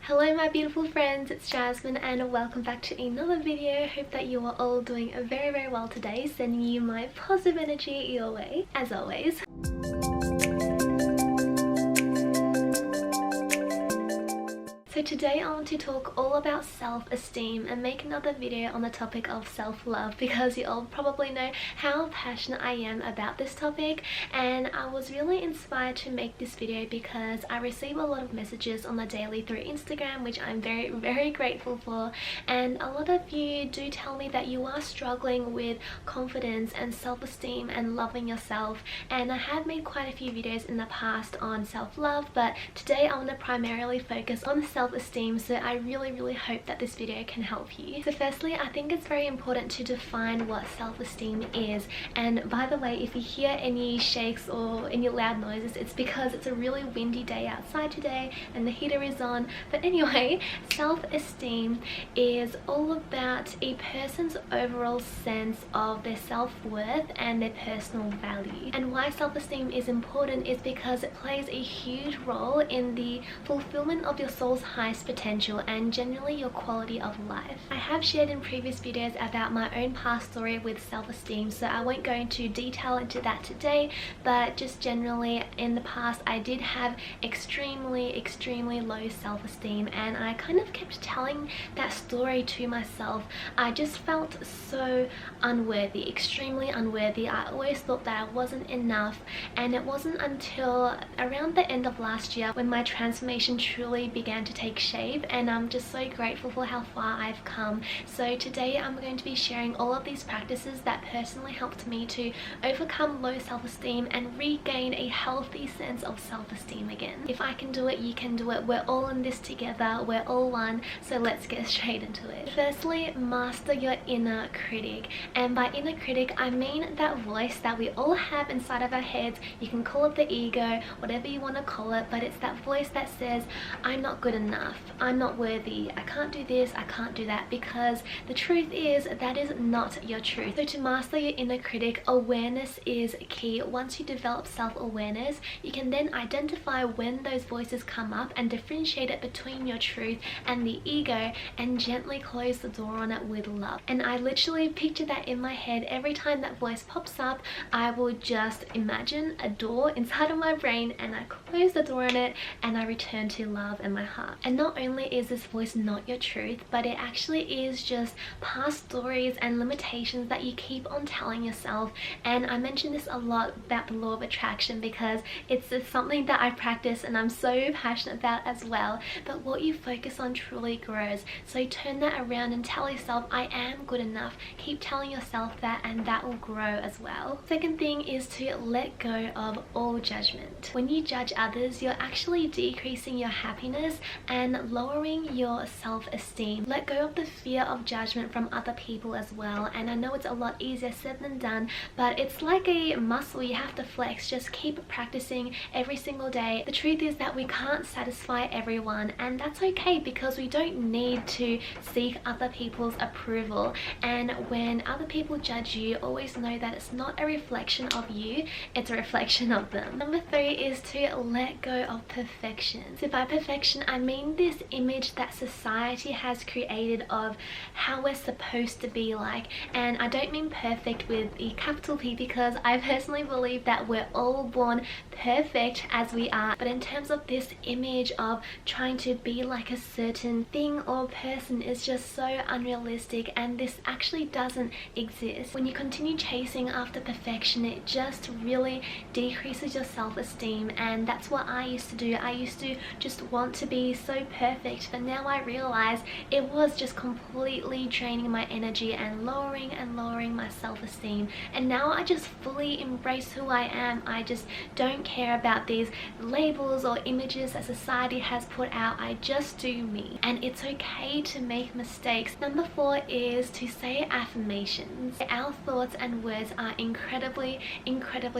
Hello my beautiful friends, it's Jasmine and welcome back to another video. Hope that you are all doing very well today. Sending you my positive energy your way as always. So today I want to talk all about self-esteem and make another video on the topic of self-love because you all probably know how passionate I am about this topic, and I was really inspired to make this video because I receive a lot of messages on the daily through Instagram, which I'm very grateful for, and a lot of you do tell me that you are struggling with confidence and self-esteem and loving yourself, and I have made quite a few videos in the past on self-love, but today I want to primarily focus on self-esteem, so I really hope that this video can help you. So firstly, I think it's very important to define what self-esteem is, and by the way, if you hear any shakes or any loud noises, it's because it's a really windy day outside today and the heater is on. But anyway, self-esteem is all about a person's overall sense of their self-worth and their personal value. And why self-esteem is important is because it plays a huge role in the fulfillment of your soul's highest potential and generally your quality of life. I have shared in previous videos about my own past story with self-esteem, so I won't go into detail into that today, but just generally in the past I did have extremely low self-esteem, and I kind of kept telling that story to myself. I just felt so unworthy, extremely unworthy. I always thought that I wasn't enough, and it wasn't until around the end of last year when my transformation truly began to take shape, and I'm just so grateful for how far I've come. So today I'm going to be sharing all of these practices that personally helped me to overcome low self-esteem and regain a healthy sense of self-esteem again. If I can do it, you can do it. We're all in this together, we're all one, so let's get straight into it. Firstly, master your inner critic, and by inner critic I mean that voice that we all have inside of our heads. You can call it the ego, whatever you want to call it, but it's that voice that says, I'm not good enough, I'm not worthy, I can't do this, I can't do that, because the truth is that is not your truth. So to master your inner critic, awareness is key. Once you develop self-awareness, you can then identify when those voices come up and differentiate it between your truth and the ego, and gently close the door on it with love. And I literally picture that in my head. Every time that voice pops up, I will just imagine a door inside of my brain, and I close the door on it and I return to love and my heart. And not only is this voice not your truth, but it actually is just past stories and limitations that you keep on telling yourself. And I mention this a lot about the law of attraction because it's something that I practice and I'm so passionate about as well. But what you focus on truly grows, so turn that around and tell yourself, I am good enough. Keep telling yourself that, and that will grow as well. Second thing is to let go of all judgment. When you judge others, you're actually decreasing your happiness and lowering your self-esteem. Let go of the fear of judgment from other people as well, and I know it's a lot easier said than done, but it's like a muscle you have to flex. Just keep practicing every single day. The truth is that we can't satisfy everyone, and that's okay because we don't need to seek other people's approval. And when other people judge you, always know that it's not a reflection of you, it's a reflection of them. Number 3 is to let go of perfection. So by perfection I mean this image that society has created of how we're supposed to be like, and I don't mean perfect with a capital P because I personally believe that we're all born perfect as we are, but in terms of this image of trying to be like a certain thing or person is just so unrealistic, and this actually doesn't exist. When you continue chasing after perfection, it just really decreases your self-esteem, and that's what I used to do. I used to just want to be so perfect, but now I realize it was just completely draining my energy and lowering my self-esteem. And now I just fully embrace who I am. I just don't care about these labels or images that society has put out. I just do me, and it's okay to make mistakes. Number 4 is to say affirmations. Our thoughts and words are incredibly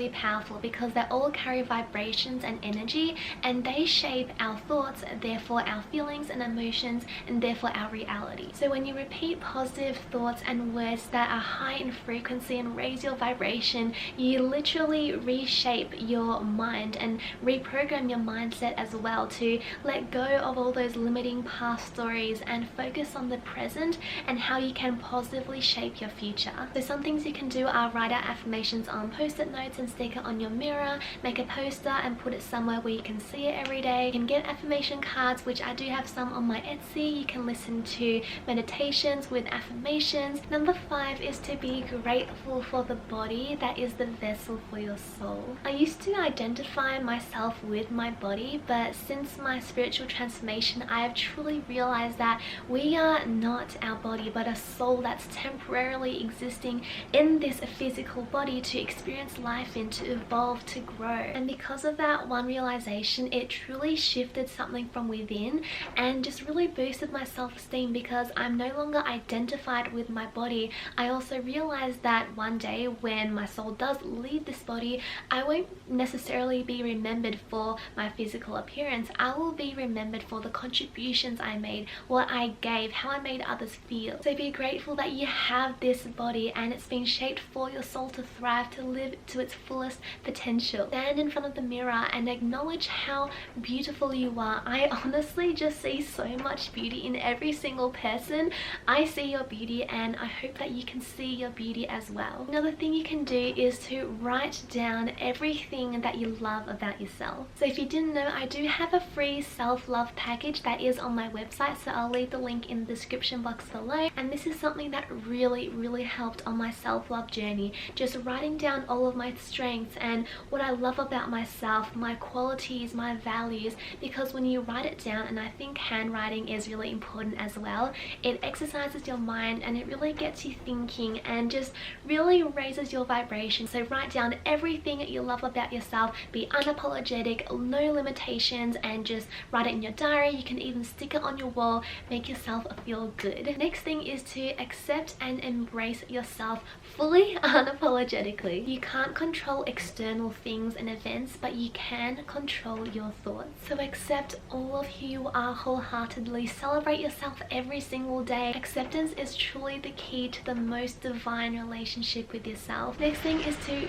powerful because they all carry vibrations and energy, and they shape our thoughts, therefore therefore our feelings and emotions, and therefore our reality. So when you repeat positive thoughts and words that are high in frequency and raise your vibration, you literally reshape your mind and reprogram your mindset as well to let go of all those limiting past stories and focus on the present and how you can positively shape your future. So some things you can do are write out affirmations on post-it notes and stick it on your mirror, make a poster and put it somewhere where you can see it every day. You can get affirmation cards, which I do have some on my Etsy. You can listen to meditations with affirmations. Number 5 is to be grateful for the body that is the vessel for your soul. I used to identify myself with my body, but since my spiritual transformation, I have truly realized that we are not our body, but a soul that's temporarily existing in this physical body to experience life in, to evolve, to grow. And because of that one realization, it truly shifted something from within and just really boosted my self-esteem, because I'm no longer identified with my body. I also realized that one day when my soul does leave this body, I won't necessarily be remembered for my physical appearance. I will be remembered for the contributions I made, what I gave, how I made others feel. So be grateful that you have this body and it's been shaped for your soul to thrive, to live to its fullest potential. Stand in front of the mirror and acknowledge how beautiful you are. I honestly just see so much beauty in every single person. I see your beauty and I hope that you can see your beauty as well. Another thing you can do is to write down everything that you love about yourself. So if you didn't know, I do have a free self-love package that is on my website, so I'll leave the link in the description box below. And this is something that really helped on my self-love journey, just writing down all of my strengths and what I love about myself, my qualities, my values, because when you write it down, and I think handwriting is really important as well, it exercises your mind and it really gets you thinking and just really raises your vibration. So write down everything you love about yourself, be unapologetic, no limitations, and just write it in your diary. You can even stick it on your wall, make yourself feel good. Next thing is to accept and embrace yourself fully, unapologetically. You can't control external things and events, but you can control your thoughts. So accept all of who you are wholeheartedly. Celebrate yourself every single day. Acceptance is truly the key to the most divine relationship with yourself. Next thing is to...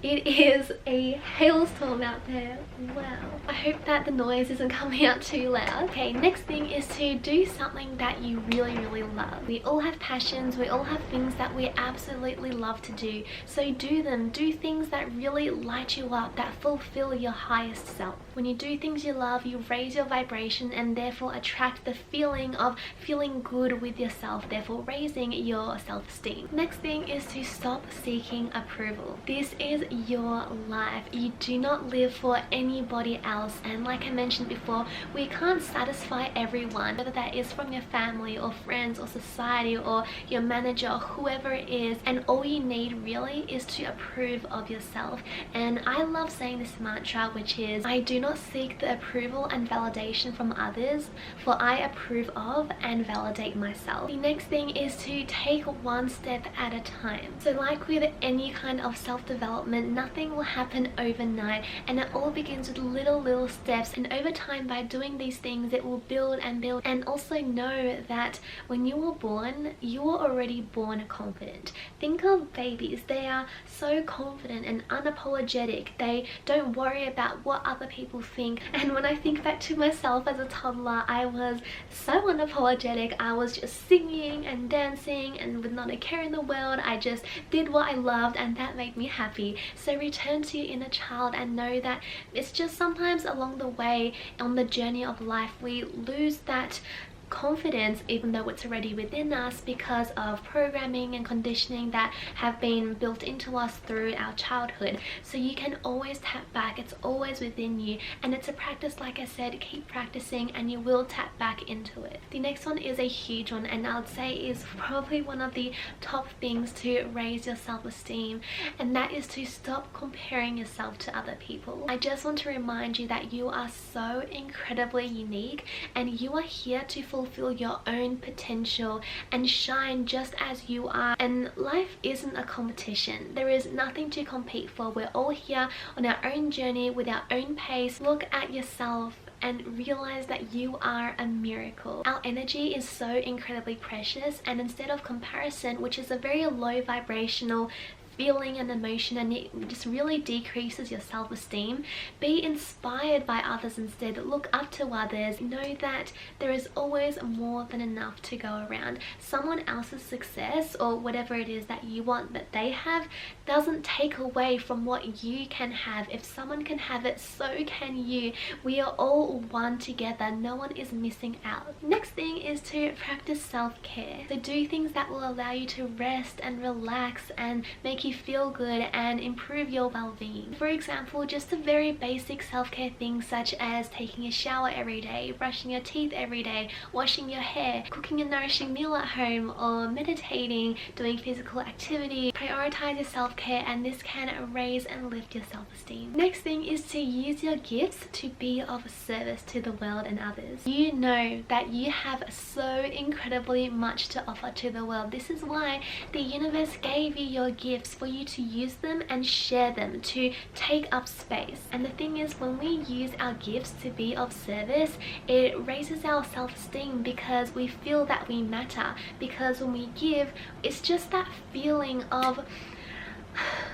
It is a hailstorm out there. Wow. I hope that the noise isn't coming out too loud. Okay, next thing is to do something that you really love. We all have passions, we all have things that we absolutely love to do. So do them. Do things that really light you up, that fulfill your highest self. When you do things you love, you raise your vibration and therefore attract the feeling of feeling good with yourself, therefore raising your self-esteem. Next thing is to stop seeking approval. This is your life. You do not live for anybody else, and like I mentioned before, we can't satisfy everyone, whether that is from your family or friends or society or your manager or whoever it is, and all you need really is to approve of yourself. And I love saying this mantra, which is, I do not seek the approval and validation from others, for I approve of and validate myself. The next thing is to take one step at a time. So like with any kind of self-development, nothing will happen overnight, and it all begins with little steps, and over time, by doing these things, it will build and build. And also know that when you were born, you were already born confident. Think of babies. They are so confident and unapologetic. They don't worry about what other people think. And when I think back to myself as a toddler, I was so unapologetic. I was just singing and dancing and with not a care in the world. I just did what I loved, and that made me happy. So return to your inner child and know that it's just sometimes along the way on the journey of life we lose that confidence, even though it's already within us, because of programming and conditioning that have been built into us through our childhood. So you can always tap back. It's always within you, and it's a practice. Like I said, keep practicing and you will tap back into it. The next one is a huge one, and I would say is probably one of the top things to raise your self-esteem, and that is to stop comparing yourself to other people. I just want to remind you that you are so incredibly unique, and you are here to fulfill your own potential and shine just as you are. And life isn't a competition. There is nothing to compete for. We're all here on our own journey with our own pace. Look at yourself and realize that you are a miracle. Our energy is so incredibly precious, and instead of comparison, which is a very low vibrational feeling and emotion, and it just really decreases your self-esteem, be inspired by others instead. Look up to others. Know that there is always more than enough to go around. Someone else's success or whatever it is that you want that they have doesn't take away from what you can have. If someone can have it, so can you. We are all one together. No one is missing out. Next thing is to practice self-care. So do things that will allow you to rest and relax and make you feel good and improve your well-being. For example, just a very basic self-care things such as taking a shower every day, brushing your teeth every day, washing your hair, cooking a nourishing meal at home, or meditating, doing physical activity. Prioritize your self-care, and this can raise and lift your self-esteem. Next thing is to use your gifts to be of service to the world and others. You know that you have so incredibly much to offer to the world. This is why the universe gave you your gifts, for you to use them and share them, to take up space. And the thing is, when we use our gifts to be of service, it raises our self-esteem because we feel that we matter. Because when we give, it's just that feeling of,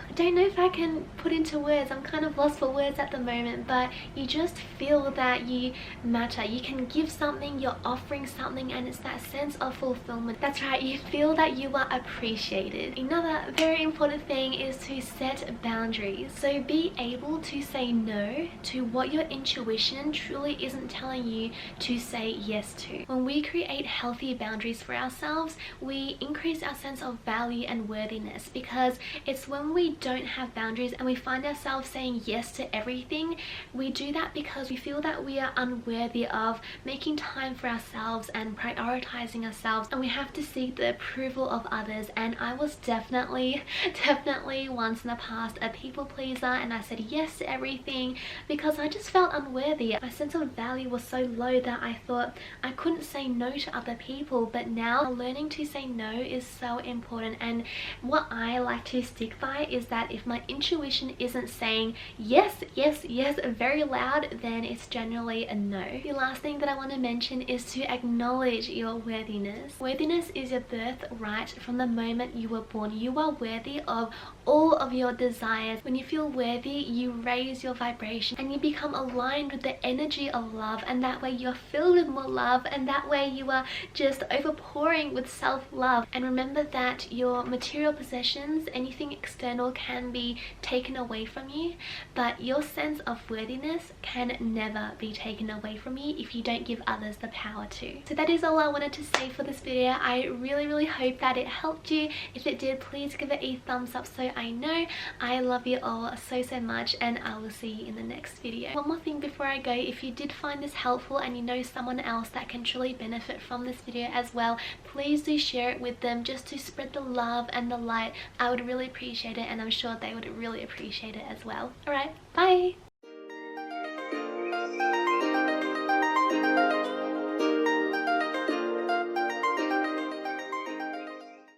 I don't know if I can put into words, I'm kind of lost for words at the moment, but you just feel that you matter. You can give something, you're offering something, and it's that sense of fulfillment. That's right, you feel that you are appreciated. Another very important thing is to set boundaries. So be able to say no to what your intuition truly isn't telling you to say yes to. When we create healthy boundaries for ourselves, we increase our sense of value and worthiness, because it's when we don't have boundaries and we find ourselves saying yes to everything, we do that because we feel that we are unworthy of making time for ourselves and prioritizing ourselves, and we have to seek the approval of others. And I was definitely once in the past a people pleaser, and I said yes to everything because I just felt unworthy. My sense of value was so low that I thought I couldn't say no to other people. But now learning to say no is so important, and what I like to stick by is that if my intuition isn't saying yes very loud, then it's generally a no. The last thing that I want to mention is to acknowledge your worthiness. Worthiness is your birthright from the moment you were born. You are worthy of all of your desires. When you feel worthy, you raise your vibration and you become aligned with the energy of love, and that way you're filled with more love, and that way you are just overpouring with self-love. And remember that your material possessions, anything external, can be taken away from you, but your sense of worthiness can never be taken away from you if you don't give others the power to. So that is all I wanted to say for this video. I really hope that it helped you. If it did, please give it a thumbs up so I know. I love you all so much, and I will see you in the next video. One more thing before I go: if you did find this helpful and you know someone else that can truly benefit from this video as well, please do share it with them, just to spread the love and the light. I would really appreciate it, and I'm sure they would really appreciate it as well. Alright, bye!